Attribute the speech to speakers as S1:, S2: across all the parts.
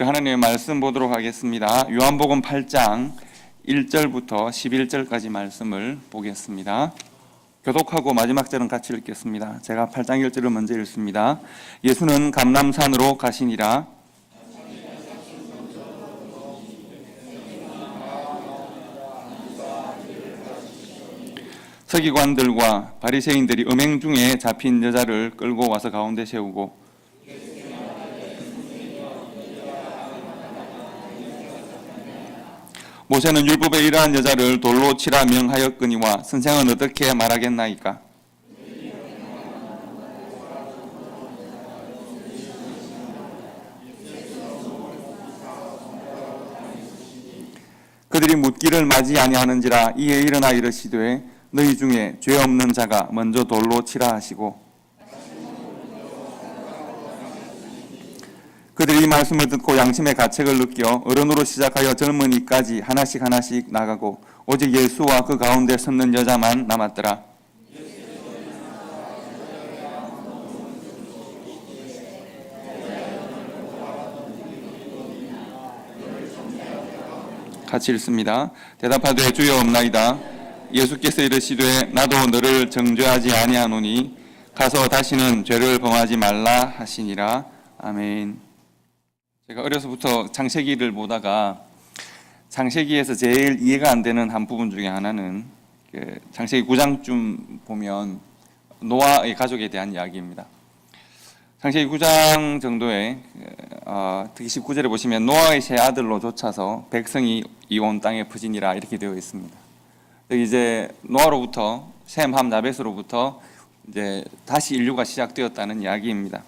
S1: 우리 하나님의 말씀 보도록 하겠습니다. 요한복음 8장 1절부터 11절까지 말씀을 보겠습니다. 교독하고 마지막 절은 같이 읽겠습니다. 제가 8장 1절을 먼저 읽습니다. 예수는 감람산으로 가시니라. 서기관들과 바리새인들이 음행 중에 잡힌 여자를 끌고 와서 가운데 세우고 모세는 율법에 이러한 여자를 돌로 치라 명하였거니와 선생은 어떻게 말하겠나이까? 그들이 묻기를 맞이 아니하는지라. 이에 일어나 이르시되 너희 중에 죄 없는 자가 먼저 돌로 치라 하시고, 그들이 이 말씀을 듣고 양심의 가책을 느껴 어른으로 시작하여 젊은이까지 하나씩 나가고 오직 예수와 그 가운데 섰는 여자만 남았더라. 같이 읽습니다. 대답하되 주여 없나이다. 예수께서 이르시되 나도 너를 정죄하지 아니하노니 가서 다시는 죄를 범하지 말라 하시니라. 아멘. 제가 어려서부터 창세기를 보다가 창세기에서 제일 이해가 안 되는 한 부분 중에 하나는 창세기 9장쯤 보면 노아의 가족에 대한 이야기입니다. 창세기 9장 정도에 특히 19절에 보시면 노아의 세 아들로 쫓아서 백성이 이온 땅에 퍼지니라 이렇게 되어 있습니다. 이제 노아로부터 셈, 함, 야벳으로부터 이제 다시 인류가 시작되었다는 이야기입니다.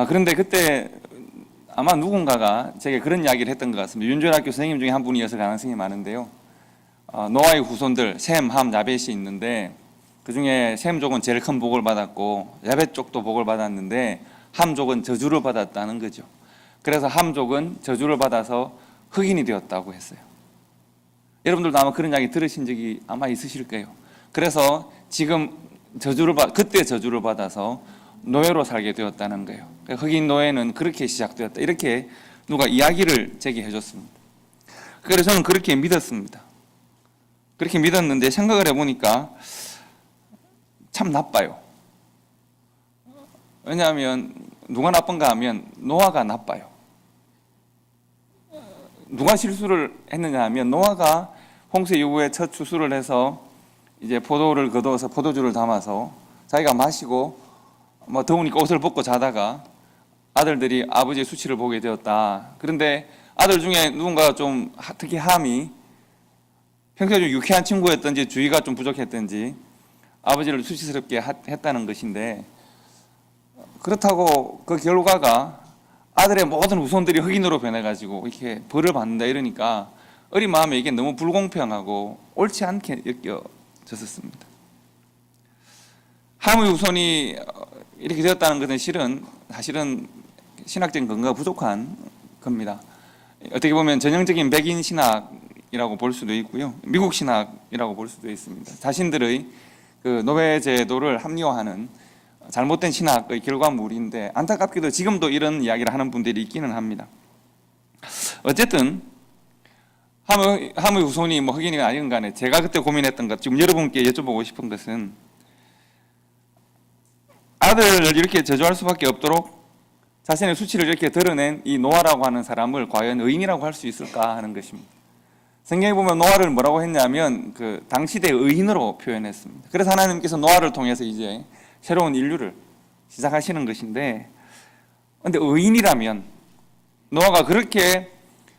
S1: 그런데 그때 아마 누군가가 제게 그런 이야기를 했던 것 같습니다. 윤주학교 선생님 중에 한 분이어서 가능성이 많은데요. 노아의 후손들 셈, 함, 야벳이 있는데 그 중에 셈족은 제일 큰 복을 받았고 야벳족도 복을 받았는데 함족은 저주를 받았다는 거죠. 그래서 함족은 저주를 받아서 흑인이 되었다고 했어요. 여러분들도 아마 그런 이야기 들으신 적이 아마 있으실 거예요. 그래서 지금 그때 저주를 받아서 노예로 살게 되었다는 거예요. 흑인 노예는 그렇게 시작되었다. 이렇게 누가 이야기를 제게 해줬습니다. 그래서 저는 그렇게 믿었습니다. 그렇게 믿었는데 생각을 해보니까 참 나빠요. 왜냐하면 누가 나쁜가 하면 노아가 나빠요. 누가 실수를 했느냐 하면 노아가 홍수 이후에 첫 추수를 해서 이제 포도를 거두어서 포도주를 담아서 자기가 마시고 더우니까 옷을 벗고 자다가 아들들이 아버지의 수치를 보게 되었다. 그런데 아들 중에 누군가 좀 특히 함이 평소에 좀 유쾌한 친구였던지 주의가 좀 부족했던지 아버지를 수치스럽게 했다는 것인데, 그렇다고 그 결과가 아들의 모든 후손들이 흑인으로 변해가지고 이렇게 벌을 받는다 이러니까 어린 마음에 이게 너무 불공평하고 옳지 않게 느껴졌었습니다. 함의 후손이 이렇게 되었다는 것은 사실은 신학적인 근거가 부족한 겁니다. 어떻게 보면 전형적인 백인 신학이라고 볼 수도 있고요, 미국 신학이라고 볼 수도 있습니다. 자신들의 그 노예 제도를 합리화하는 잘못된 신학의 결과물인데, 안타깝게도 지금도 이런 이야기를 하는 분들이 있기는 합니다. 어쨌든 함의 후손이 흑인이건 아니건 간에 제가 그때 고민했던 것, 지금 여러분께 여쭤보고 싶은 것은 아들을 이렇게 저주할 수밖에 없도록 자신의 수치를 이렇게 드러낸 이 노아라고 하는 사람을 과연 의인이라고 할 수 있을까 하는 것입니다. 성경에 보면 노아를 뭐라고 했냐면 그 당시대의 의인으로 표현했습니다. 그래서 하나님께서 노아를 통해서 이제 새로운 인류를 시작하시는 것인데, 그런데 의인이라면 노아가 그렇게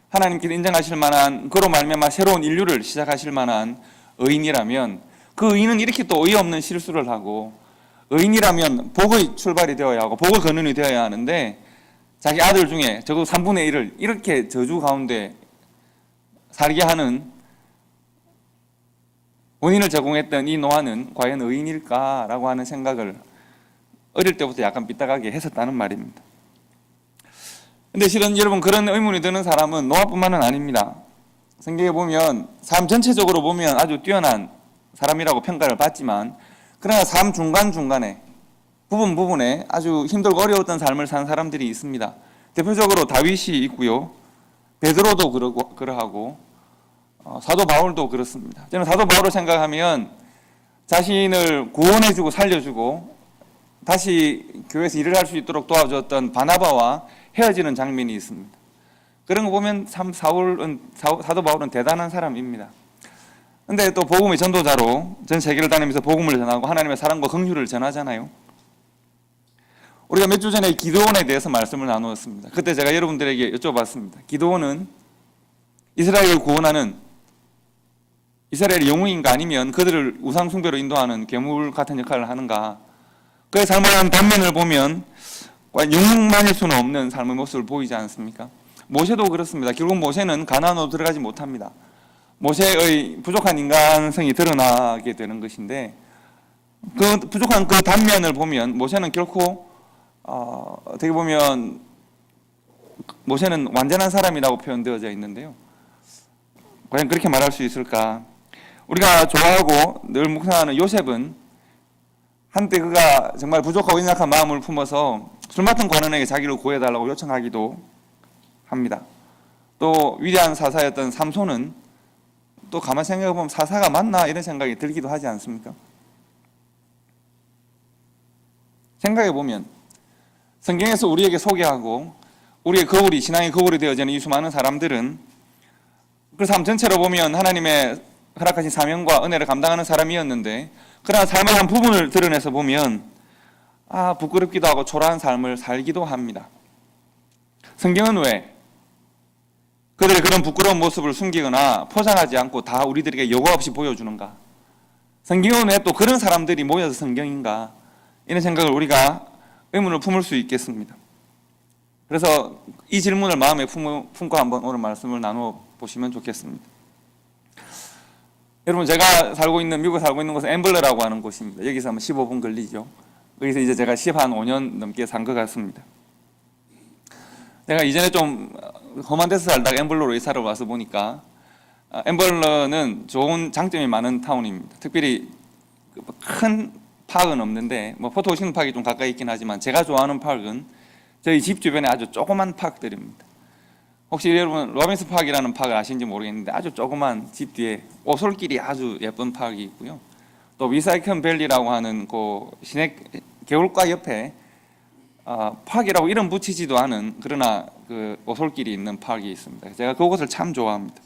S1: 하나님께서 인정하실 만한, 그로 말미암아 새로운 인류를 시작하실 만한 의인이라면 그 의인은 이렇게 또 어이없는 실수를 하고, 의인이라면 복의 출발이 되어야 하고 복의 근원이 되어야 하는데 자기 아들 중에 적어도 3분의 1을 이렇게 저주 가운데 살게 하는 원인을 제공했던 이 노아는 과연 의인일까라고 하는 생각을 어릴 때부터 약간 삐딱하게 했었다는 말입니다. 근데 실은 여러분, 그런 의문이 드는 사람은 노아뿐만은 아닙니다. 성경에 보면 삶 전체적으로 보면 아주 뛰어난 사람이라고 평가를 받지만, 그러나 삶 중간중간에 부분에 아주 힘들고 어려웠던 삶을 산 사람들이 있습니다. 대표적으로 다윗이 있고요. 베드로도 그러하고 사도 바울도 그렇습니다. 저는 사도 바울을 생각하면 자신을 구원해주고 살려주고 다시 교회에서 일을 할 수 있도록 도와줬던 바나바와 헤어지는 장면이 있습니다. 그런 거 보면 참 사도 바울은 대단한 사람입니다. 근데 또 복음의 전도자로 전 세계를 다니면서 복음을 전하고 하나님의 사랑과 긍휼을 전하잖아요. 우리가 몇 주 전에 기드온에 대해서 말씀을 나누었습니다. 그때 제가 여러분들에게 여쭤봤습니다. 기드온은 이스라엘을 구원하는 이스라엘의 영웅인가 아니면 그들을 우상 숭배로 인도하는 괴물 같은 역할을 하는가? 그의 삶의 한 단면을 보면 영웅만일 수는 없는 삶의 모습을 보이지 않습니까? 모세도 그렇습니다. 결국 모세는 가나안으로 들어가지 못합니다. 모세의 부족한 인간성이 드러나게 되는 것인데 그 부족한 그 단면을 보면 모세는 결코 어떻게 보면 모세는 완전한 사람이라고 표현되어져 있는데요. 과연 그렇게 말할 수 있을까? 우리가 좋아하고 늘 묵상하는 요셉은 한때 그가 정말 부족하고 연약한 마음을 품어서 술 맡은 관원에게 자기를 구해달라고 요청하기도 합니다. 또 위대한 사사였던 삼손은 또 가만 생각해보면 사사가 맞나 이런 생각이 들기도 하지 않습니까? 생각해보면 성경에서 우리에게 소개하고 우리의 거울이 신앙의 거울이 되어지는 이 수많은 사람들은 그 삶 전체로 보면 하나님의 허락하신 사명과 은혜를 감당하는 사람이었는데 그러나 삶의 한 부분을 드러내서 보면 부끄럽기도 하고 초라한 삶을 살기도 합니다. 성경은 왜 그들의 그런 부끄러운 모습을 숨기거나 포장하지 않고 다 우리들에게 여과 없이 보여주는가? 성경은 왜 또 그런 사람들이 모여서 성경인가? 이런 생각을 우리가 의문을 품을 수 있겠습니다. 그래서 이 질문을 마음에 품고 한번 오늘 말씀을 나누어 보시면 좋겠습니다. 여러분, 제가 미국에 살고 있는 곳은 앰블러라고 하는 곳입니다. 여기서 하면 15분 걸리죠. 여기서 이제 제가 15년 넘게 산 것 같습니다. 제가 이전에 좀 험한 데서 살다가 앰블러로 이사를 와서 보니까 앰블러는 좋은 장점이 많은 타운입니다. 특별히 큰 파크는 없는데 포토오션 파크가 좀 가까이 있긴 하지만 제가 좋아하는 파크는 저희 집 주변에 아주 조그만 파크들입니다. 혹시 여러분 로빈스 파크라는 파크를 아시는지 모르겠는데 아주 조그만 집 뒤에 오솔길이 아주 예쁜 파크가 있고요. 또 위사이컨 밸리라고 하는 그 개울가 옆에 파크라고 이름 붙이지도 않은 그러나 그 오솔길이 있는 파크가 있습니다. 제가 그곳을 참 좋아합니다.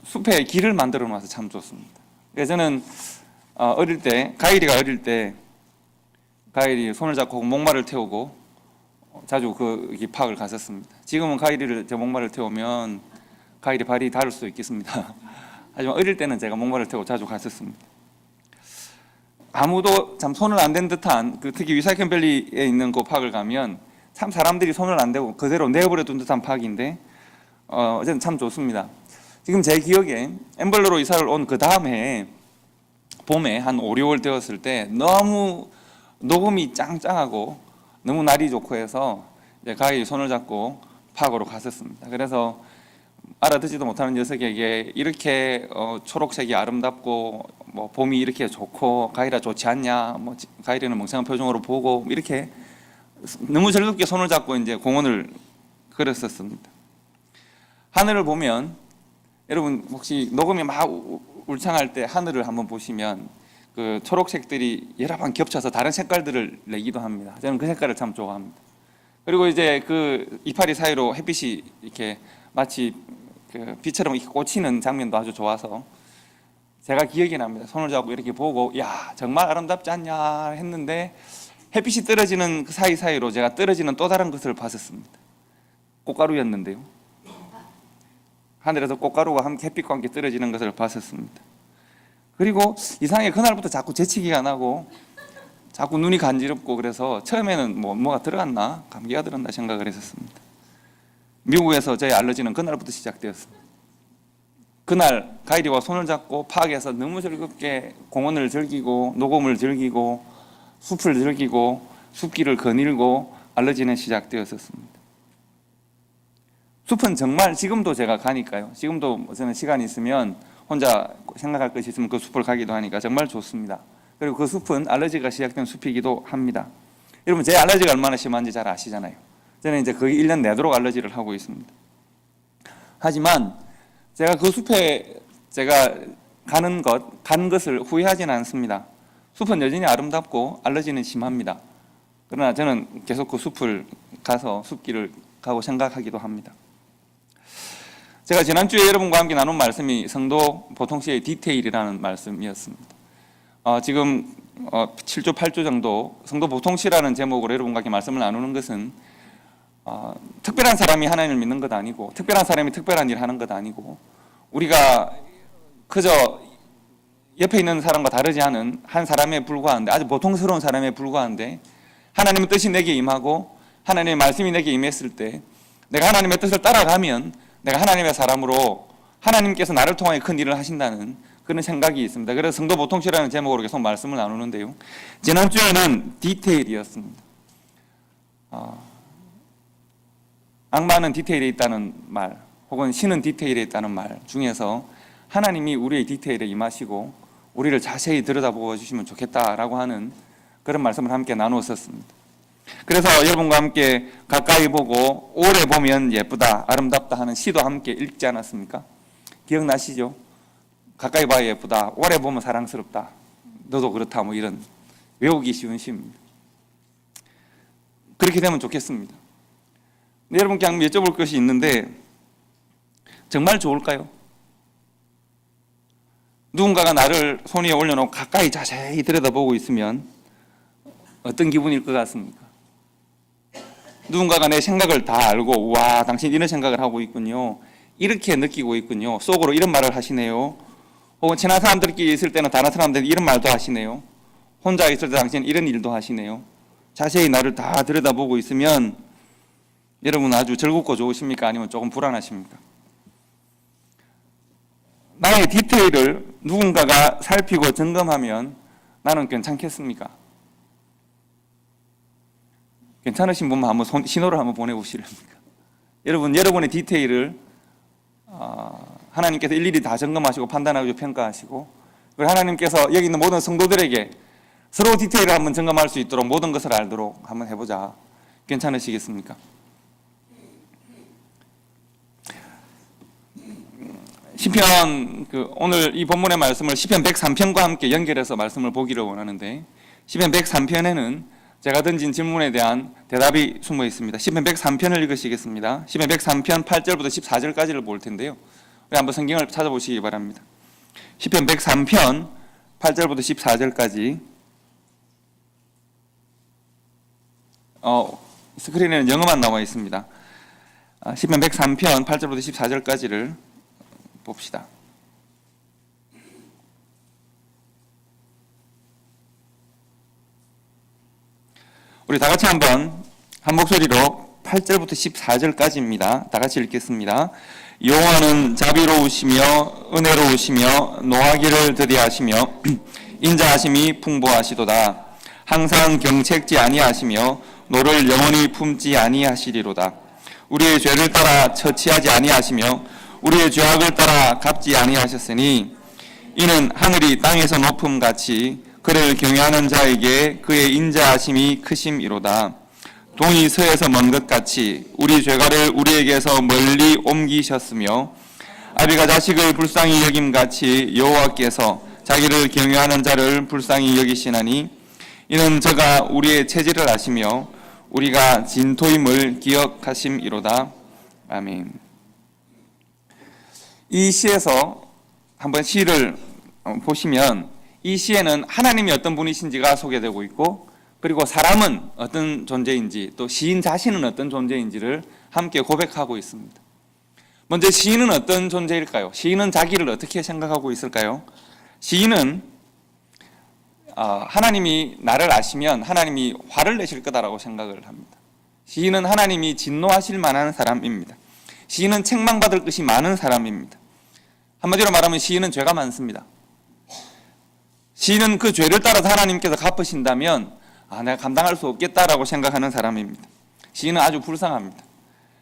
S1: 숲에 길을 만들어 놔서 참 좋습니다. 저는 어릴 때 가일이가 어릴 때 가일이 손을 잡고 목마를 태우고 자주 그 파크를 갔었습니다. 지금은 가일이를 제 목마를 태우면 가일이 발이 닳을 수도 있겠습니다. 하지만 어릴 때는 제가 목마를 태우고 자주 갔었습니다. 아무도 참 손을 안 댄 듯한 특히 위사이컨밸리에 있는 그 파크를 가면 참 사람들이 손을 안 대고 그대로 내버려 둔 듯한 파크인데 저는 참 좋습니다. 지금 제 기억에 앰블러로 이사를 온 그 다음 해에 봄에 한 5, 6월 되었을 때 너무 녹음이 짱짱하고 너무 날이 좋고 해서 이제 가히 손을 잡고 파크로 갔었습니다. 그래서 알아듣지도 못하는 녀석에게 이렇게 초록색이 아름답고 봄이 이렇게 좋고 가히라 좋지 않냐, 가히리는 멍청한 표정으로 보고 이렇게 너무 즐겁게 손을 잡고 이제 공원을 걸었었습니다. 하늘을 보면 여러분 혹시 녹음이 막 울창할 때 하늘을 한번 보시면 그 초록색들이 여러 번 겹쳐서 다른 색깔들을 내기도 합니다. 저는 그 색깔을 참 좋아합니다. 그리고 이제 그 이파리 사이로 햇빛이 이렇게 마치 그 빛처럼 이렇게 꽂히는 장면도 아주 좋아서 제가 기억이 납니다. 손을 잡고 이렇게 보고 야 정말 아름답지 않냐 했는데 햇빛이 떨어지는 그 사이사이로 제가 떨어지는 또 다른 것을 봤었습니다. 꽃가루였는데요. 하늘에서 꽃가루가 함께 햇빛과 함께 떨어지는 것을 봤었습니다. 그리고 이상하게 그날부터 자꾸 재채기가 나고 자꾸 눈이 간지럽고 그래서 처음에는 뭐가 들어갔나 감기가 들었나 생각을 했었습니다. 미국에서 저의 알러지는 그날부터 시작되었습니다. 그날 가이리와 손을 잡고 파크에서 너무 즐겁게 공원을 즐기고 녹음을 즐기고 숲을 즐기고 숲길을 거닐고 알러지는 시작되었었습니다. 숲은 정말 지금도 제가 가니까요. 지금도 저는 시간이 있으면 혼자 생각할 것이 있으면 그 숲을 가기도 하니까 정말 좋습니다. 그리고 그 숲은 알러지가 시작된 숲이기도 합니다. 여러분 제 알러지가 얼마나 심한지 잘 아시잖아요. 저는 이제 거의 1년 내도록 알러지를 하고 있습니다. 하지만 제가 그 숲에 제가 간 것을 후회하지는 않습니다. 숲은 여전히 아름답고 알러지는 심합니다. 그러나 저는 계속 그 숲을 가서 숲길을 가고 생각하기도 합니다. 제가 지난주에 여러분과 함께 나눈 말씀이 성도 보통시의 디테일이라는 말씀이었습니다. 지금 7조 8조 정도 성도 보통시라는 제목으로 여러분과 함께 말씀을 나누는 것은 특별한 사람이 하나님을 믿는 것 아니고, 특별한 사람이 특별한 일을 하는 것 아니고, 우리가 그저 옆에 있는 사람과 다르지 않은 한 사람에 불과한데, 아주 보통스러운 사람에 불과한데, 하나님의 뜻이 내게 임하고 하나님의 말씀이 내게 임했을 때 내가 하나님의 뜻을 따라가면 내가 하나님의 사람으로 하나님께서 나를 통하여 큰 일을 하신다는 그런 생각이 있습니다. 그래서 성도 보통시라는 제목으로 계속 말씀을 나누는데요, 지난주에는 디테일이었습니다. 악마는 디테일에 있다는 말, 혹은 신은 디테일에 있다는 말 중에서 하나님이 우리의 디테일에 임하시고 우리를 자세히 들여다보아 주시면 좋겠다라고 하는 그런 말씀을 함께 나누었었습니다. 그래서 여러분과 함께 가까이 보고 오래 보면 예쁘다, 아름답다 하는 시도 함께 읽지 않았습니까? 기억나시죠? 가까이 봐야 예쁘다, 오래 보면 사랑스럽다, 너도 그렇다, 뭐 이런 외우기 쉬운 시입니다. 그렇게 되면 좋겠습니다. 여러분께 한번 여쭤볼 것이 있는데, 정말 좋을까요? 누군가가 나를 손 위에 올려놓고 가까이 자세히 들여다보고 있으면 어떤 기분일 것 같습니까? 누군가가 내 생각을 다 알고, 와, 당신 이런 생각을 하고 있군요, 이렇게 느끼고 있군요, 속으로 이런 말을 하시네요, 혹은 친한 사람들끼리 있을 때는 다른 사람들이 이런 말도 하시네요, 혼자 있을 때 당신은 이런 일도 하시네요, 자세히 나를 다 들여다보고 있으면 여러분 아주 즐겁고 좋으십니까? 아니면 조금 불안하십니까? 나의 디테일을 누군가가 살피고 점검하면 나는 괜찮겠습니까? 괜찮으신 분만 한번 신호를 한번 보내보시렵니까? 여러분의 디테일을 하나님께서 일일이 다 점검하시고 판단하고 평가하시고, 그리고 하나님께서 여기 있는 모든 성도들에게 서로 디테일을 한번 점검할 수 있도록 모든 것을 알도록 한번 해보자. 괜찮으시겠습니까? 시편, 오늘 이 본문의 말씀을 시편 103편과 함께 연결해서 말씀을 보기를 원하는데, 시편 103편에는 제가 던진 질문에 대한 대답이 숨어 있습니다. 시편 103편을 읽으시겠습니다. 시편 103편 8절부터 14절까지를 볼 텐데요, 우리 한번 성경을 찾아보시기 바랍니다. 시편 103편 8절부터 14절까지, 스크린에는 영어만 나와 있습니다. 시편 103편 8절부터 14절까지를 봅시다. 우리 다 같이 한번 한 목소리로 8절부터 14절까지입니다. 다 같이 읽겠습니다. 여호와는 자비로우시며 은혜로우시며 노하기를 더디하시며 인자하심이 풍부하시도다. 항상 경책지 아니하시며 노를 영원히 품지 아니하시리로다. 우리의 죄를 따라 처치하지 아니하시며 우리의 죄악을 따라 갚지 아니하셨으니 이는 하늘이 땅에서 높음같이 그를 경외하는 자에게 그의 인자하심이 크심이로다. 동이 서에서 먼 것 같이 우리 죄가를 우리에게서 멀리 옮기셨으며 아비가 자식을 불쌍히 여김같이 여호와께서 자기를 경외하는 자를 불쌍히 여기시나니 이는 저가 우리의 체질을 아시며 우리가 진토임을 기억하심이로다. 아멘. 이 시에서 한번 시를 보시면 이 시에는 하나님이 어떤 분이신지가 소개되고 있고, 그리고 사람은 어떤 존재인지, 또 시인 자신은 어떤 존재인지를 함께 고백하고 있습니다. 먼저 시인은 어떤 존재일까요? 시인은 자기를 어떻게 생각하고 있을까요? 시인은 하나님이 나를 아시면 하나님이 화를 내실 거다라고 생각을 합니다. 시인은 하나님이 진노하실 만한 사람입니다. 시인은 책망받을 것이 많은 사람입니다. 한마디로 말하면 시인은 죄가 많습니다. 시인은 그 죄를 따라서 하나님께서 갚으신다면 내가 감당할 수 없겠다라고 생각하는 사람입니다. 시인은 아주 불쌍합니다.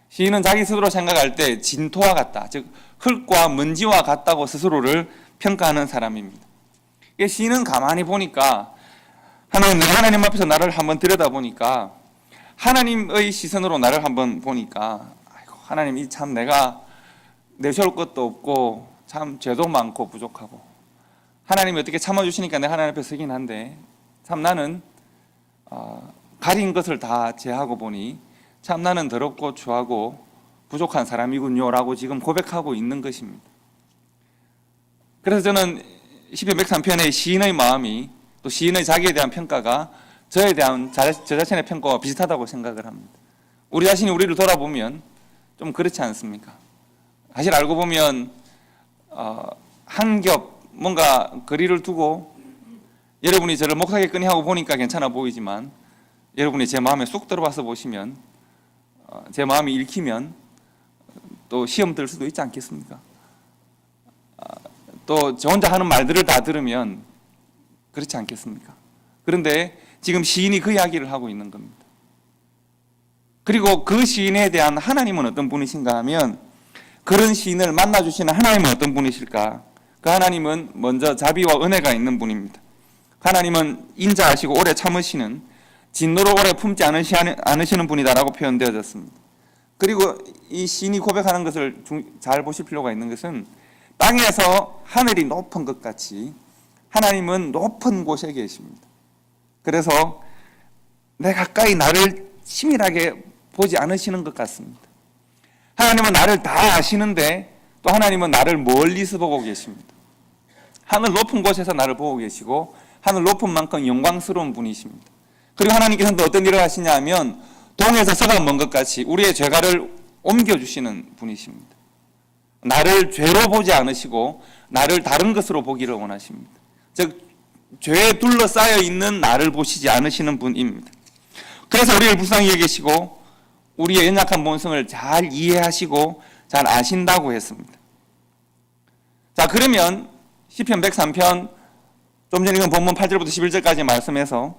S1: 시인은 자기 스스로 생각할 때 진토와 같다, 즉 흙과 먼지와 같다고 스스로를 평가하는 사람입니다. 시인은 가만히 보니까 하나님 앞에서 나를 한번 들여다보니까 하나님의 시선으로 나를 한번 보니까 아이고, 하나님 이 참 내가 내세울 것도 없고 참 죄도 많고 부족하고 하나님이 어떻게 참아주시니까 내가 하나님 앞에 서긴 한데 참 나는 가린 것을 다 제하고 보니 참 나는 더럽고 추하고 부족한 사람이군요 라고 지금 고백하고 있는 것입니다. 그래서 저는 시편 103편의 시인의 마음이 또 시인의 자기에 대한 평가가 저에 대한 저 자신의 평가와 비슷하다고 생각을 합니다. 우리 자신이 우리를 돌아보면 좀 그렇지 않습니까? 사실 알고 보면 한 겹 뭔가 거리를 두고 여러분이 저를 목사겠거니 하고 보니까 괜찮아 보이지만 여러분이 제 마음에 쑥 들어와서 보시면 제 마음이 읽히면 또 시험 들 수도 있지 않겠습니까? 또 저 혼자 하는 말들을 다 들으면 그렇지 않겠습니까? 그런데 지금 시인이 그 이야기를 하고 있는 겁니다. 그리고 그 시인에 대한 하나님은 어떤 분이신가 하면 그런 시인을 만나주시는 하나님은 어떤 분이실까? 그 하나님은 먼저 자비와 은혜가 있는 분입니다. 하나님은 인자하시고 오래 참으시는 진노를 오래 품지 않으시는 분이다라고 표현되어졌습니다. 그리고 이 시인이 고백하는 것을 잘 보실 필요가 있는 것은 땅에서 하늘이 높은 것 같이 하나님은 높은 곳에 계십니다. 그래서 내 가까이 나를 치밀하게 보지 않으시는 것 같습니다. 하나님은 나를 다 아시는데 또 하나님은 나를 멀리서 보고 계십니다. 하늘 높은 곳에서 나를 보고 계시고 하늘 높은 만큼 영광스러운 분이십니다. 그리고 하나님께서는 어떤 일을 하시냐 하면 동에서 서가 먼 것 같이 우리의 죄가를 옮겨주시는 분이십니다. 나를 죄로 보지 않으시고 나를 다른 것으로 보기를 원하십니다. 즉 죄에 둘러싸여 있는 나를 보시지 않으시는 분입니다. 그래서 우리를 불쌍히 여기시고 우리의 연약한 본성을 잘 이해하시고 잘 아신다고 했습니다. 자, 그러면 시편 103편 좀 전에 읽은 본문 8절부터 11절까지 말씀해서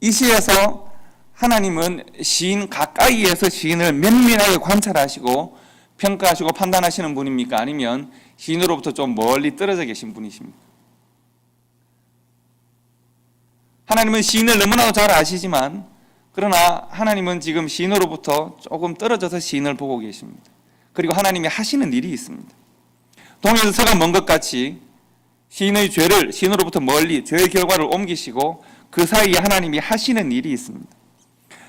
S1: 이 시에서 하나님은 시인 가까이에서 시인을 면밀하게 관찰하시고 평가하시고 판단하시는 분입니까? 아니면 시인으로부터 좀 멀리 떨어져 계신 분이십니까? 하나님은 시인을 너무나도 잘 아시지만 그러나 하나님은 지금 시인으로부터 조금 떨어져서 시인을 보고 계십니다. 그리고 하나님이 하시는 일이 있습니다. 동에서 서가 먼 것 같이 시인의 죄를 시인으로부터 멀리 죄의 결과를 옮기시고 그 사이에 하나님이 하시는 일이 있습니다.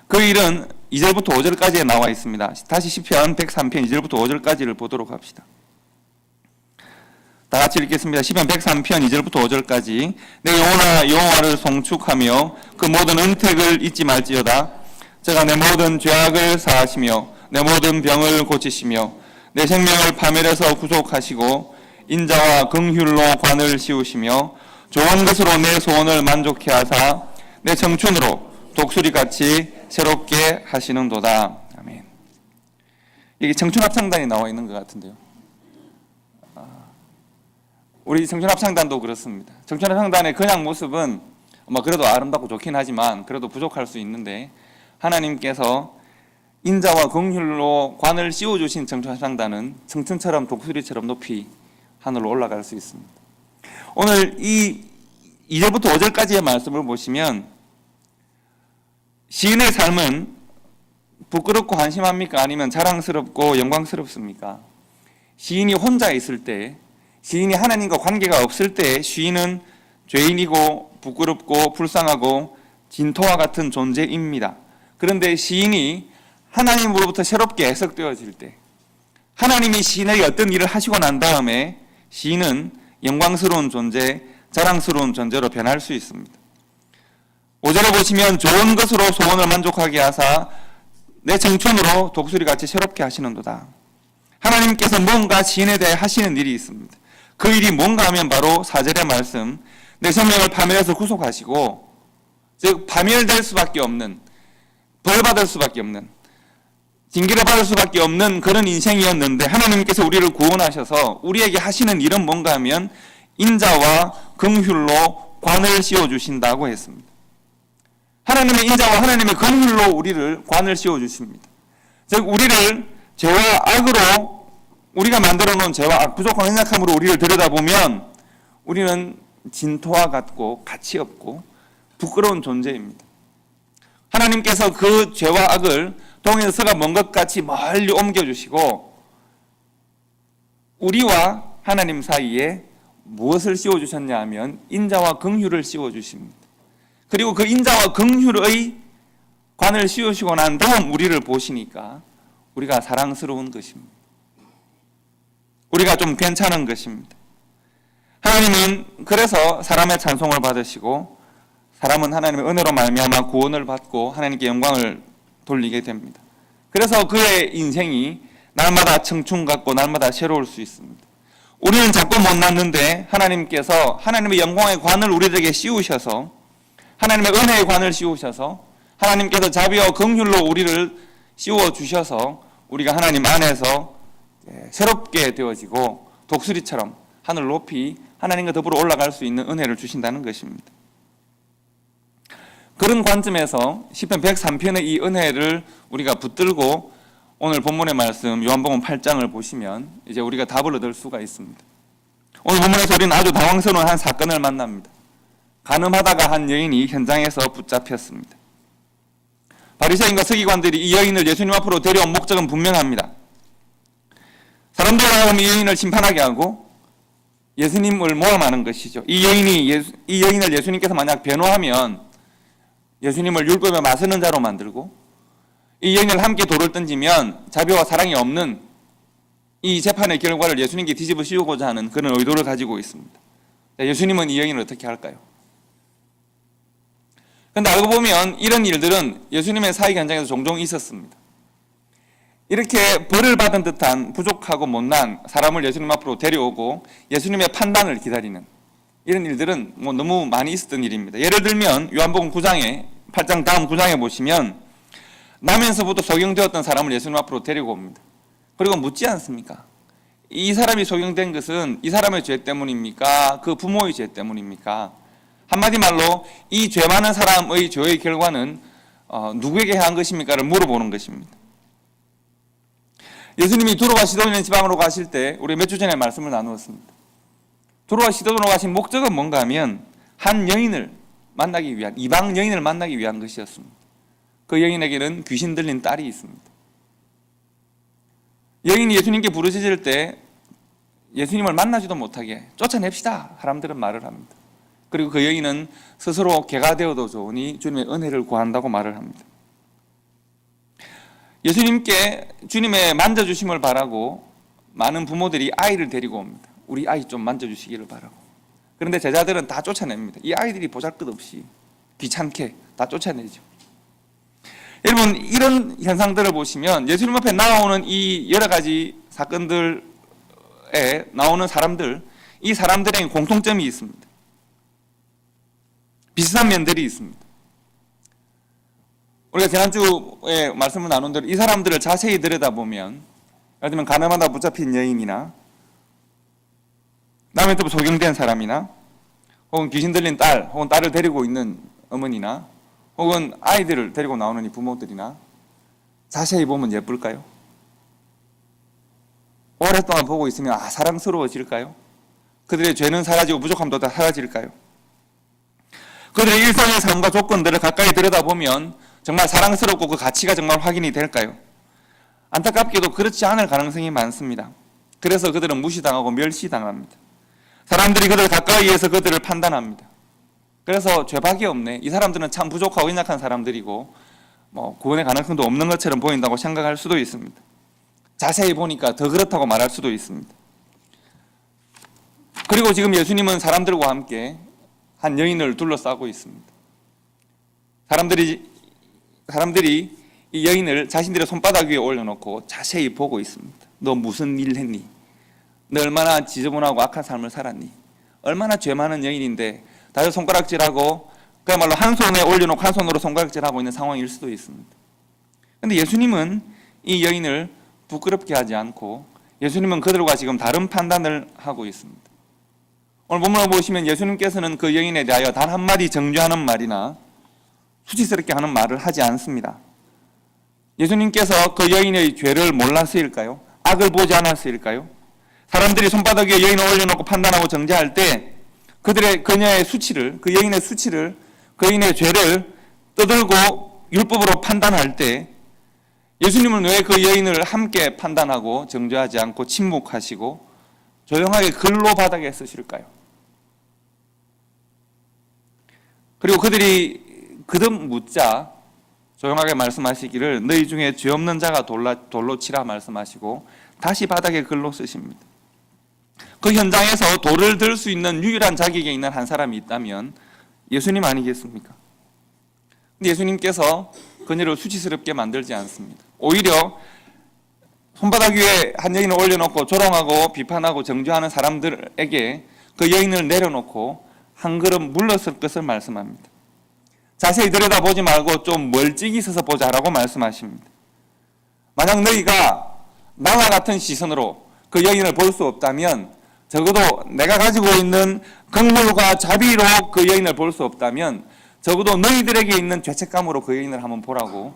S1: 그 일은 2절부터 5절까지에 나와 있습니다. 다시 시편 103편 2절부터 5절까지를 보도록 합시다. 다 같이 읽겠습니다. 시편 103편 2절부터 5절까지. 내 영혼아 여호와를 송축하며 그 모든 은택을 잊지 말지어다. 제가 내 모든 죄악을 사하시며 내 모든 병을 고치시며 내 생명을 파멸해서 구속하시고 인자와 긍휼로 관을 씌우시며 좋은 것으로 내 소원을 만족케 하사 내 청춘으로 독수리같이 새롭게 하시는도다. 아멘. 이게 청춘합창단이 나와 있는 것 같은데요. 우리 청춘합창단도 그렇습니다. 청춘합창단의 그냥 모습은 그래도 아름답고 좋긴 하지만 그래도 부족할 수 있는데 하나님께서 인자와 긍휼로 관을 씌워주신 청춘합창단은 청춘처럼 독수리처럼 높이 하늘로 올라갈 수 있습니다. 오늘 이 2절부터 5절까지의 말씀을 보시면 시인의 삶은 부끄럽고 한심합니까? 아니면 자랑스럽고 영광스럽습니까? 시인이 혼자 있을 때, 시인이 하나님과 관계가 없을 때 시인은 죄인이고 부끄럽고 불쌍하고 진토와 같은 존재입니다. 그런데 시인이 하나님으로부터 새롭게 해석되어질 때, 하나님이 시인에게 어떤 일을 하시고 난 다음에 시인은 영광스러운 존재, 자랑스러운 존재로 변할 수 있습니다. 5절에 보시면 좋은 것으로 소원을 만족하게 하사 내 청춘으로 독수리같이 새롭게 하시는도다. 하나님께서 뭔가 시인에 대해 하시는 일이 있습니다. 그 일이 뭔가 하면 바로 4절의 말씀, 내 생명을 파멸해서 구속하시고, 즉 파멸될 수밖에 없는, 벌받을 수밖에 없는, 징계를 받을 수밖에 없는 그런 인생이었는데 하나님께서 우리를 구원하셔서 우리에게 하시는 일은 뭔가 하면 인자와 긍휼로 관을 씌워주신다고 했습니다. 하나님의 인자와 하나님의 긍휼로 우리를 관을 씌워주십니다. 즉 우리를 죄와 악으로 우리가 만들어 놓은 죄와 악, 부족한 연약함으로 우리를 들여다보면 우리는 진토와 같고 가치 없고 부끄러운 존재입니다. 하나님께서 그 죄와 악을 동에서 서가 먼 것 같이 멀리 옮겨주시고 우리와 하나님 사이에 무엇을 씌워주셨냐 하면 인자와 긍휼을 씌워주십니다. 그리고 그 인자와 긍휼의 관을 씌우시고 난 다음 우리를 보시니까 우리가 사랑스러운 것입니다. 우리가 좀 괜찮은 것입니다. 하나님은 그래서 사람의 찬송을 받으시고 사람은 하나님의 은혜로 말미암아 구원을 받고 하나님께 영광을 돌리게 됩니다. 그래서 그의 인생이 날마다 청춘 같고 날마다 새로울 수 있습니다. 우리는 자꾸 못났는데 하나님께서 하나님의 영광의 관을 우리에게 씌우셔서 하나님의 은혜의 관을 씌우셔서 하나님께서 자비와 긍휼로 우리를 씌워주셔서 우리가 하나님 안에서 새롭게 되어지고 독수리처럼 하늘 높이 하나님과 더불어 올라갈 수 있는 은혜를 주신다는 것입니다. 그런 관점에서 시편 103편의 이 은혜를 우리가 붙들고 오늘 본문의 말씀 요한복음 8장을 보시면 이제 우리가 답을 얻을 수가 있습니다. 오늘 본문에서 우리는 아주 당황스러운 한 사건을 만납니다. 간음하다가 한 여인이 현장에서 붙잡혔습니다. 바리새인과 서기관들이 이 여인을 예수님 앞으로 데려온 목적은 분명합니다. 사람들을 하여금 이 여인을 심판하게 하고 예수님을 모함하는 것이죠. 이 여인을 예수님께서 만약 변호하면 예수님을 율법에 맞서는 자로 만들고 이 여인을 함께 돌을 던지면 자비와 사랑이 없는 이 재판의 결과를 예수님께 뒤집어 씌우고자 하는 그런 의도를 가지고 있습니다. 예수님은 이 여인을 어떻게 할까요? 그런데 알고 보면 이런 일들은 예수님의 사역 현장에서 종종 있었습니다. 이렇게 벌을 받은 듯한 부족하고 못난 사람을 예수님 앞으로 데려오고 예수님의 판단을 기다리는 이런 일들은 너무 많이 있었던 일입니다. 예를 들면 요한복음 8장 다음 9장에 보시면 나면서부터 소경되었던 사람을 예수님 앞으로 데리고 옵니다. 그리고 묻지 않습니까? 이 사람이 소경된 것은 이 사람의 죄 때문입니까? 그 부모의 죄 때문입니까? 한마디 말로 이 죄 많은 사람의 죄의 결과는 누구에게 한 것입니까를 물어보는 것입니다. 예수님이 두로와 시돈이라는 지방으로 가실 때 우리 몇 주 전에 말씀을 나누었습니다. 두로와 시돈으로 가신 목적은 뭔가 하면 한 여인을 만나기 위한, 이방 여인을 만나기 위한 것이었습니다. 그 여인에게는 귀신 들린 딸이 있습니다. 여인이 예수님께 부르짖을 때 예수님을 만나지도 못하게 쫓아냅시다 사람들은 말을 합니다. 그리고 그 여인은 스스로 개가 되어도 좋으니 주님의 은혜를 구한다고 말을 합니다. 예수님께 주님의 만져주심을 바라고 많은 부모들이 아이를 데리고 옵니다. 우리 아이 좀 만져주시기를 바라고. 그런데 제자들은 다 쫓아냅니다. 이 아이들이 보잘것없이 귀찮게 다 쫓아내죠. 여러분, 이런 현상들을 보시면 예수님 앞에 나오는 이 여러 가지 사건들에 나오는 사람들, 이 사람들에게 공통점이 있습니다. 비슷한 면들이 있습니다. 우리가 지난주에 말씀을 나눈 대로 이 사람들을 자세히 들여다보면 예를 들면 가늠하다 붙잡힌 여인이나 남의 또 소경된 사람이나 혹은 귀신 들린 딸 혹은 딸을 데리고 있는 어머니나 혹은 아이들을 데리고 나오는 이 부모들이나 자세히 보면 예쁠까요? 오랫동안 보고 있으면 사랑스러워질까요? 그들의 죄는 사라지고 부족함도 다 사라질까요? 그들의 일상의 삶과 조건들을 가까이 들여다보면 정말 사랑스럽고 그 가치가 정말 확인이 될까요? 안타깝게도 그렇지 않을 가능성이 많습니다. 그래서 그들은 무시당하고 멸시당합니다. 사람들이 그들을 가까이에서 그들을 판단합니다. 그래서 죄밖에 없네. 이 사람들은 참 부족하고 연약한 사람들이고 구원의 가능성도 없는 것처럼 보인다고 생각할 수도 있습니다. 자세히 보니까 더 그렇다고 말할 수도 있습니다. 그리고 지금 예수님은 사람들과 함께 한 여인을 둘러싸고 있습니다. 사람들이 이 여인을 자신들의 손바닥 위에 올려놓고 자세히 보고 있습니다. 너 무슨 일 했니? 너 얼마나 지저분하고 악한 삶을 살았니? 얼마나 죄 많은 여인인데 다들 손가락질하고 그야말로 한 손에 올려놓고 한 손으로 손가락질하고 있는 상황일 수도 있습니다. 그런데 예수님은 이 여인을 부끄럽게 하지 않고 예수님은 그들과 지금 다른 판단을 하고 있습니다. 오늘 본문을 보시면 예수님께서는 그 여인에 대하여 단 한마디 정죄하는 말이나 수치스럽게 하는 말을 하지 않습니다. 예수님께서 그 여인의 죄를 몰랐을까요? 악을 보지 않았을까요? 사람들이 손바닥 위에 여인을 올려놓고 판단하고 정죄할 때 그녀의 수치를, 그 여인의 수치를, 그 여인의 죄를 떠들고 율법으로 판단할 때 예수님은 왜 그 여인을 함께 판단하고 정죄하지 않고 침묵하시고 조용하게 글로 바닥에 쓰실까요? 그리고 그들이 거듭 묻자 조용하게 말씀하시기를 너희 중에 죄 없는 자가 돌로 치라 말씀하시고 다시 바닥에 글로 쓰십니다. 그 현장에서 돌을 들 수 있는 유일한 자격에 있는 한 사람이 있다면 예수님 아니겠습니까? 근데 예수님께서 그녀를 수치스럽게 만들지 않습니다. 오히려 손바닥 위에 한 여인을 올려놓고 조롱하고 비판하고 정죄하는 사람들에게 그 여인을 내려놓고 한 걸음 물러설 것을 말씀합니다. 자세히 들여다보지 말고 좀 멀찍이 서서 보자라고 말씀하십니다. 만약 너희가 나와 같은 시선으로 그 여인을 볼 수 없다면, 적어도 내가 가지고 있는 긍휼과 자비로 그 여인을 볼 수 없다면 적어도 너희들에게 있는 죄책감으로 그 여인을 한번 보라고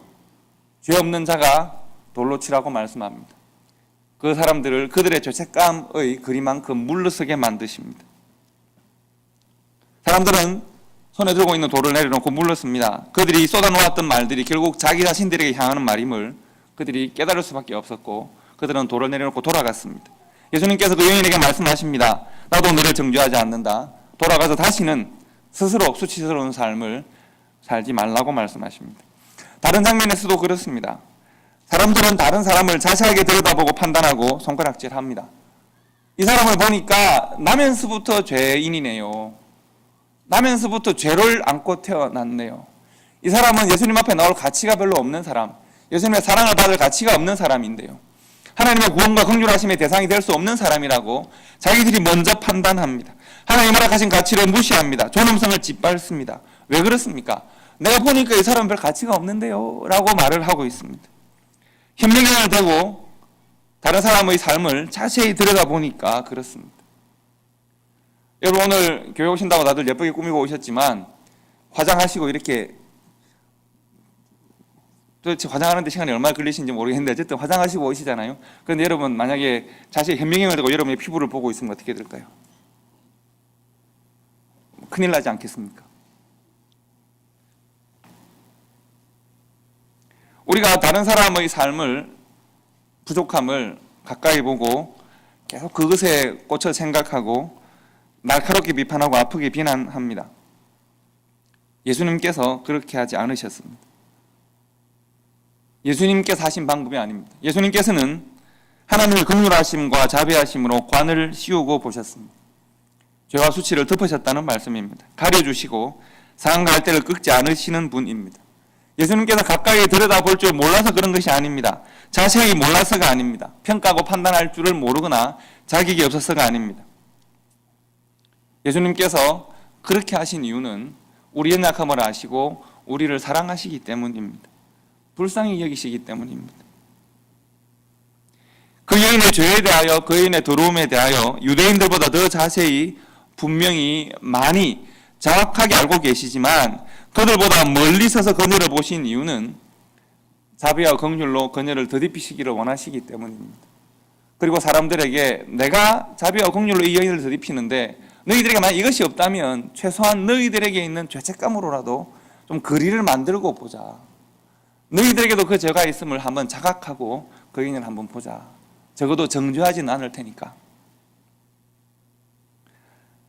S1: 죄 없는 자가 돌로 치라고 말씀합니다. 그 사람들을 그들의 죄책감의 그리만큼 물러서게 만드십니다. 사람들은 손에 들고 있는 돌을 내려놓고 물렀습니다. 그들이 쏟아놓았던 말들이 결국 자기 자신들에게 향하는 말임을 그들이 깨달을 수밖에 없었고 그들은 돌을 내려놓고 돌아갔습니다. 예수님께서 그 여인에게 말씀하십니다. 나도 너를 정죄하지 않는다. 돌아가서 다시는 스스로 수치스러운 삶을 살지 말라고 말씀하십니다. 다른 장면에서도 그렇습니다. 사람들은 다른 사람을 자세하게 들여다보고 판단하고 손가락질합니다. 이 사람을 보니까 나면서부터 죄인이네요. 나면서부터 죄를 안고 태어났네요. 이 사람은 예수님 앞에 나올 가치가 별로 없는 사람, 예수님의 사랑을 받을 가치가 없는 사람인데요. 하나님의 구원과 긍휼하심의 대상이 될 수 없는 사람이라고 자기들이 먼저 판단합니다. 하나님 허락하신 가치를 무시합니다. 존엄성을 짓밟습니다. 왜 그렇습니까? 내가 보니까 이 사람은 별 가치가 없는데요 라고 말을 하고 있습니다. 현명형을 대고 다른 사람의 삶을 자세히 들여다보니까 그렇습니다. 여러분 오늘 교회 오신다고 다들 예쁘게 꾸미고 오셨지만 화장하시고 이렇게 도대체 화장하는데 시간이 얼마나 걸리시는지 모르겠는데 어쨌든 화장하시고 오시잖아요. 그런데 여러분 만약에 자세히 현명형을 대고 여러분의 피부를 보고 있으면 어떻게 될까요? 큰일 나지 않겠습니까? 우리가 다른 사람의 삶을, 부족함을 가까이 보고 계속 그것에 꽂혀 생각하고 날카롭게 비판하고 아프게 비난합니다. 예수님께서 그렇게 하지 않으셨습니다. 예수님께서 하신 방법이 아닙니다. 예수님께서는 하나님의 긍휼하심과 자비하심으로 관을 씌우고 보셨습니다. 죄와 수치를 덮으셨다는 말씀입니다. 가려주시고 상한 갈대를 꺾지 않으시는 분입니다. 예수님께서 가까이 들여다볼 줄 몰라서 그런 것이 아닙니다. 자세히 몰라서가 아닙니다. 평가하고 판단할 줄을 모르거나 자격이 없어서가 아닙니다. 예수님께서 그렇게 하신 이유는 우리의 연약함을 아시고 우리를 사랑하시기 때문입니다. 불쌍히 여기시기 때문입니다. 그 여인의 죄에 대하여, 그 여인의 더러움에 대하여 유대인들보다 더 자세히 분명히 많이 정확하게 알고 계시지만 그들보다 멀리 서서 그녀를 보신 이유는 자비와 긍휼로 그녀를 더딥히시기를 원하시기 때문입니다. 그리고 사람들에게 내가 자비와 긍휼로 이 여인을 더딥히는데 너희들에게 만약 이것이 없다면 최소한 너희들에게 있는 죄책감으로라도 좀 거리를 만들고 보자. 너희들에게도 그 죄가 있음을 한번 자각하고 그 여인을 한번 보자. 적어도 정죄하지는 않을 테니까.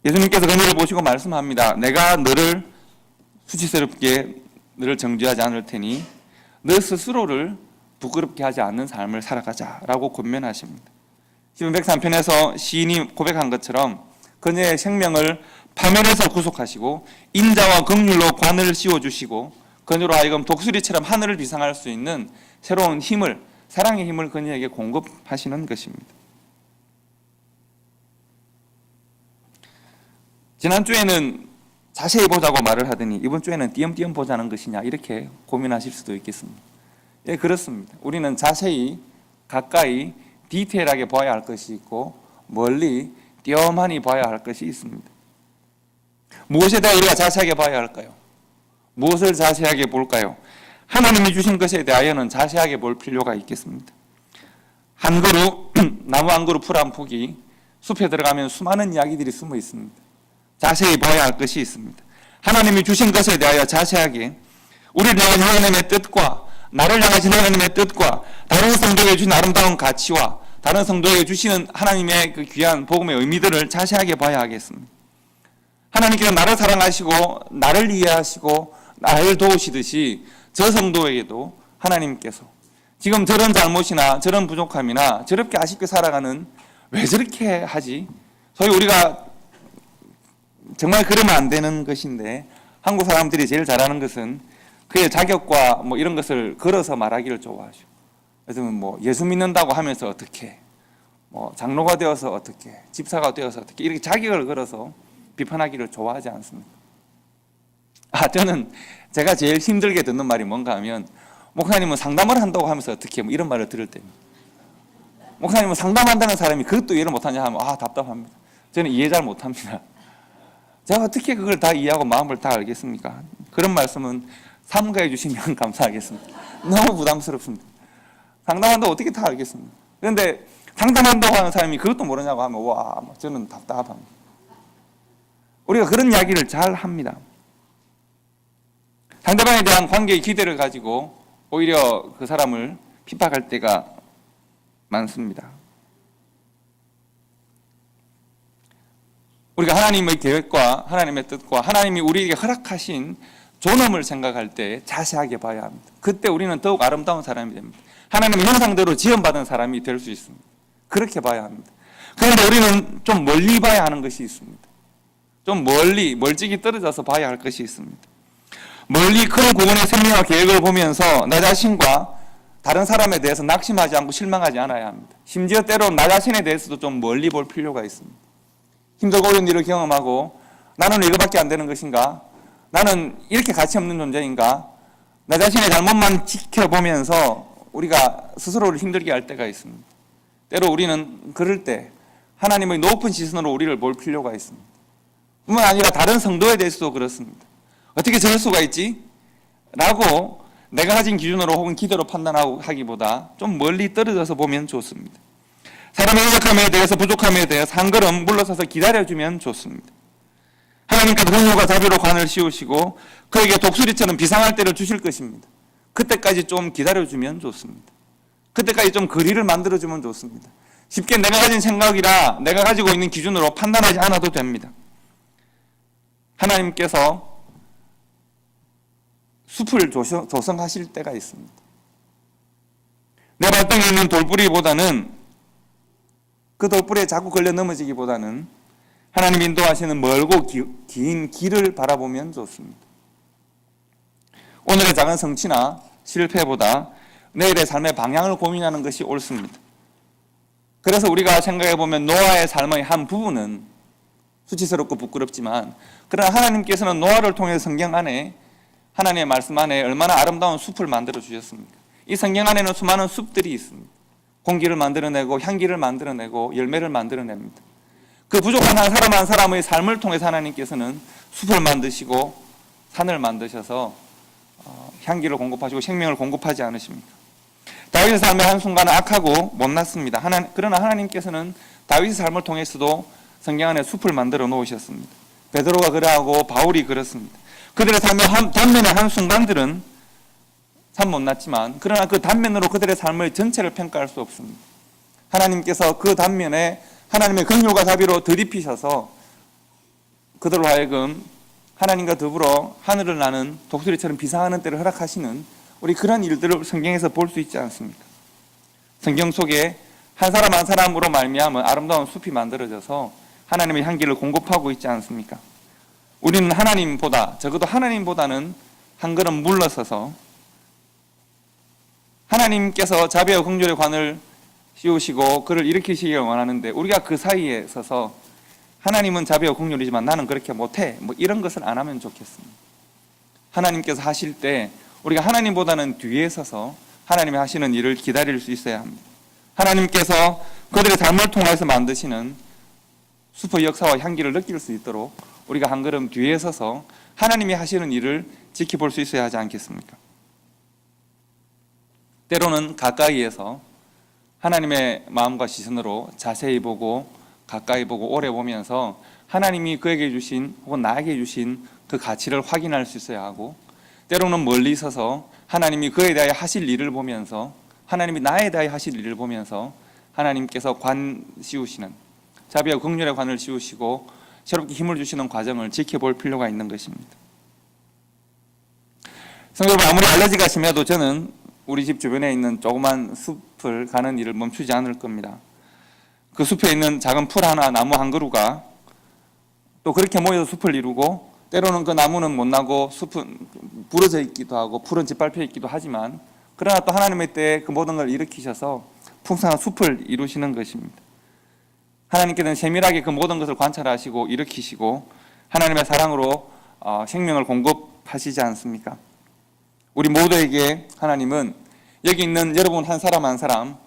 S1: 예수님께서 그녀를 보시고 말씀합니다. 내가 너를 수치스럽게 너를 정죄하지 않을 테니 너 스스로를 부끄럽게 하지 않는 삶을 살아가자라고 권면하십니다. 시편 103편에서 시인이 고백한 것처럼 그녀의 생명을 파멸해서 구속하시고 인자와 긍휼로 관을 씌워주시고 그녀로 하여금 독수리처럼 하늘을 비상할 수 있는 새로운 힘을, 사랑의 힘을 그녀에게 공급하시는 것입니다. 지난주에는 자세히 보자고 말을 하더니 이번 주에는 띄엄띄엄 보자는 것이냐 이렇게 고민하실 수도 있겠습니다. 예, 그렇습니다. 우리는 자세히, 가까이, 디테일하게 봐야 할 것이 있고 멀리, 띄엄하니 봐야 할 것이 있습니다. 무엇에 대해 우리가 자세하게 봐야 할까요? 무엇을 자세하게 볼까요? 하나님이 주신 것에 대하여는 자세하게 볼 필요가 있겠습니다. 한 그루, 나무 한 그루 풀 한 폭이 숲에 들어가면 수많은 이야기들이 숨어 있습니다. 자세히 봐야 할 것이 있습니다. 하나님이 주신 것에 대하여 자세하게 우리를 향하신 하나님의 뜻과 나를 향하신 하나님의 뜻과 다른 성도에게 주신 아름다운 가치와 다른 성도에게 주시는 하나님의 그 귀한 복음의 의미들을 자세하게 봐야 하겠습니다. 하나님께서 나를 사랑하시고 나를 이해하시고 나를 도우시듯이 저 성도에게도 하나님께서 지금 저런 잘못이나 저런 부족함이나 저렇게 아쉽게 살아가는 왜 저렇게 하지? 소위 우리가 정말 그러면 안 되는 것인데 한국 사람들이 제일 잘하는 것은 그의 자격과 뭐 이런 것을 걸어서 말하기를 좋아하죠. 그래서 뭐 예수 믿는다고 하면서 어떻게, 뭐 장로가 되어서 어떻게, 집사가 되어서 어떻게 이렇게 자격을 걸어서 비판하기를 좋아하지 않습니다. 저는 제가 제일 힘들게 듣는 말이 뭔가 하면 목사님은 상담을 한다고 하면서 어떻게 뭐 이런 말을 들을 때입니다. 목사님은 상담한다는 사람이 그것도 이해를 못하냐 하면 답답합니다. 저는 이해 잘 못합니다. 제가 어떻게 그걸 다 이해하고 마음을 다 알겠습니까? 그런 말씀은 삼가해 주시면 감사하겠습니다. 너무 부담스럽습니다. 상담한다고 어떻게 다 알겠습니까? 그런데 상담한다고 하는 사람이 그것도 모르냐고 하면 저는 답답합니다. 우리가 그런 이야기를 잘 합니다. 상대방에 대한 관계의 기대를 가지고 오히려 그 사람을 핍박할 때가 많습니다. 우리가 하나님의 계획과 하나님의 뜻과 하나님이 우리에게 허락하신 존엄을 생각할 때 자세하게 봐야 합니다. 그때 우리는 더욱 아름다운 사람이 됩니다. 하나님의 형상대로 지음받은 사람이 될 수 있습니다. 그렇게 봐야 합니다. 그런데 우리는 좀 멀리 봐야 하는 것이 있습니다. 좀 멀찍이 떨어져서 봐야 할 것이 있습니다. 멀리 큰 구원의 생명과 계획을 보면서 나 자신과 다른 사람에 대해서 낙심하지 않고 실망하지 않아야 합니다. 심지어 때로는 나 자신에 대해서도 좀 멀리 볼 필요가 있습니다. 힘들고 어려운 일을 경험하고 나는 왜 이거밖에 안 되는 것인가? 나는 이렇게 가치 없는 존재인가? 나 자신의 잘못만 지켜보면서 우리가 스스로를 힘들게 할 때가 있습니다. 때로 우리는 그럴 때 하나님의 높은 시선으로 우리를 볼 필요가 있습니다. 뿐만 아니라 다른 성도에 대해서도 그렇습니다. 어떻게 저럴 수가 있지? 라고 내가 가진 기준으로 혹은 기대로 판단하기보다 좀 멀리 떨어져서 보면 좋습니다. 사람의 인력함에 대해서 부족함에 대해서 한 걸음 물러서서 기다려주면 좋습니다. 하나님께서 긍휼과 자비로 관을 씌우시고 그에게 독수리처럼 비상할 때를 주실 것입니다. 그때까지 좀 기다려주면 좋습니다. 그때까지 좀 거리를 만들어주면 좋습니다. 쉽게 내가 가진 생각이라 내가 가지고 있는 기준으로 판단하지 않아도 됩니다. 하나님께서 숲을 조성하실 때가 있습니다. 내 발등에 있는 돌뿌리보다는 그 돌뿌리에 자꾸 걸려 넘어지기보다는 하나님 인도하시는 멀고 긴 길을 바라보면 좋습니다. 오늘의 작은 성취나 실패보다 내일의 삶의 방향을 고민하는 것이 옳습니다. 그래서 우리가 생각해 보면 노아의 삶의 한 부분은 수치스럽고 부끄럽지만 그러나 하나님께서는 노아를 통해 성경 안에 하나님의 말씀 안에 얼마나 아름다운 숲을 만들어 주셨습니까? 이 성경 안에는 수많은 숲들이 있습니다. 공기를 만들어내고 향기를 만들어내고 열매를 만들어냅니다. 그 부족한 한 사람 한 사람의 삶을 통해서 하나님께서는 숲을 만드시고 산을 만드셔서 향기를 공급하시고 생명을 공급하지 않으십니까? 다윗의 삶의 한순간은 악하고 못났습니다. 그러나 하나님께서는 다윗의 삶을 통해서도 성경 안에 숲을 만들어 놓으셨습니다. 베드로가 그러하고 바울이 그렇습니다. 그들의 삶의 단면의 한순간들은 참 못났지만 그러나 그 단면으로 그들의 삶의 전체를 평가할 수 없습니다. 하나님께서 그 단면에 하나님의 긍휼과 자비로 들이피셔서 그들로 하여금 하나님과 더불어 하늘을 나는 독수리처럼 비상하는 때를 허락하시는 우리 그런 일들을 성경에서 볼 수 있지 않습니까? 성경 속에 한 사람 한 사람으로 말미암아 아름다운 숲이 만들어져서 하나님의 향기를 공급하고 있지 않습니까? 우리는 하나님보다 적어도 하나님보다는 한 걸음 물러서서 하나님께서 자비와 긍휼의 관을 씌우시고 그를 일으키시기를 원하는데 우리가 그 사이에 서서 하나님은 자비와 긍휼이지만 나는 그렇게 못해 뭐 이런 것을 안 하면 좋겠습니다. 하나님께서 하실 때 우리가 하나님보다는 뒤에 서서 하나님이 하시는 일을 기다릴 수 있어야 합니다. 하나님께서 그들의 삶을 통해서 만드시는 숲의 역사와 향기를 느낄 수 있도록 우리가 한 걸음 뒤에 서서 하나님이 하시는 일을 지켜볼 수 있어야 하지 않겠습니까? 때로는 가까이에서 하나님의 마음과 시선으로 자세히 보고 가까이 보고 오래 보면서 하나님이 그에게 주신 혹은 나에게 주신 그 가치를 확인할 수 있어야 하고 때로는 멀리 서서 하나님이 그에 대하여 하실 일을 보면서, 하나님이 나에 대하여 하실 일을 보면서 하나님께서 관 씌우시는, 자비와 긍휼의 관을 씌우시고 새롭게 힘을 주시는 과정을 지켜볼 필요가 있는 것입니다. 성도 여러분, 아무리 알러지가 심해도 저는 우리 집 주변에 있는 조그만 숲을 가는 일을 멈추지 않을 겁니다. 그 숲에 있는 작은 풀 하나, 나무 한 그루가 또 그렇게 모여서 숲을 이루고, 때로는 그 나무는 못 나고 숲은 부러져 있기도 하고 풀은 짓밟혀 있기도 하지만, 그러나 또 하나님의 때에 그 모든 걸 일으키셔서 풍성한 숲을 이루시는 것입니다. 하나님께서는 세밀하게 그 모든 것을 관찰하시고 일으키시고 하나님의 사랑으로 생명을 공급하시지 않습니까? 우리 모두에게 하나님은 여기 있는 여러분 한 사람 한 사람,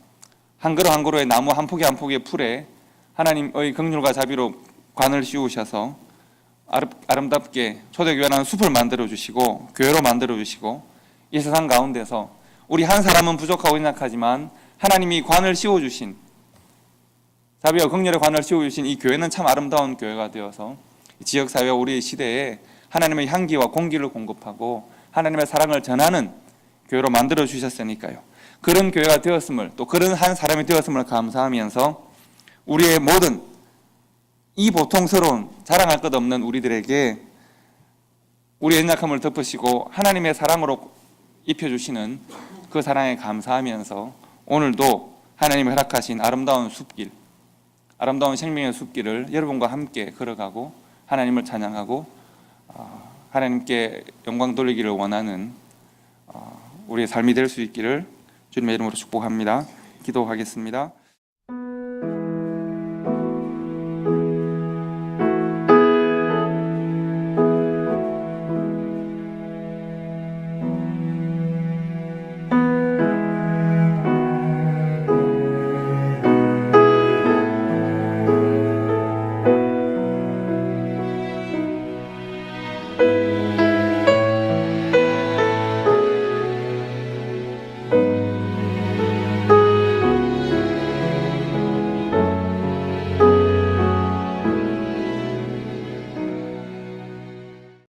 S1: 한 그루 한 그루의 나무, 한 포기 한 포기의 풀에 하나님의 긍휼과 자비로 관을 씌우셔서 아름답게 초대교회라는 숲을 만들어 주시고 교회로 만들어 주시고, 이 세상 가운데서 우리 한 사람은 부족하고 연약하지만 하나님이 관을 씌워 주신, 자비와 긍휼의 관을 씌워 주신 이 교회는 참 아름다운 교회가 되어서 지역사회와 우리 시대에 하나님의 향기와 공기를 공급하고 하나님의 사랑을 전하는 교회로 만들어 주셨으니까요. 그런 교회가 되었음을, 또 그런 한 사람이 되었음을 감사하면서 우리의 모든 이 보통스러운 자랑할 것 없는 우리들에게 우리의 연약함을 덮으시고 하나님의 사랑으로 입혀주시는 그 사랑에 감사하면서 오늘도 하나님이 허락하신 아름다운 숲길, 아름다운 생명의 숲길을 여러분과 함께 걸어가고 하나님을 찬양하고 하나님께 영광 돌리기를 원하는 우리의 삶이 될 수 있기를 주님의 이름으로 축복합니다. 기도하겠습니다.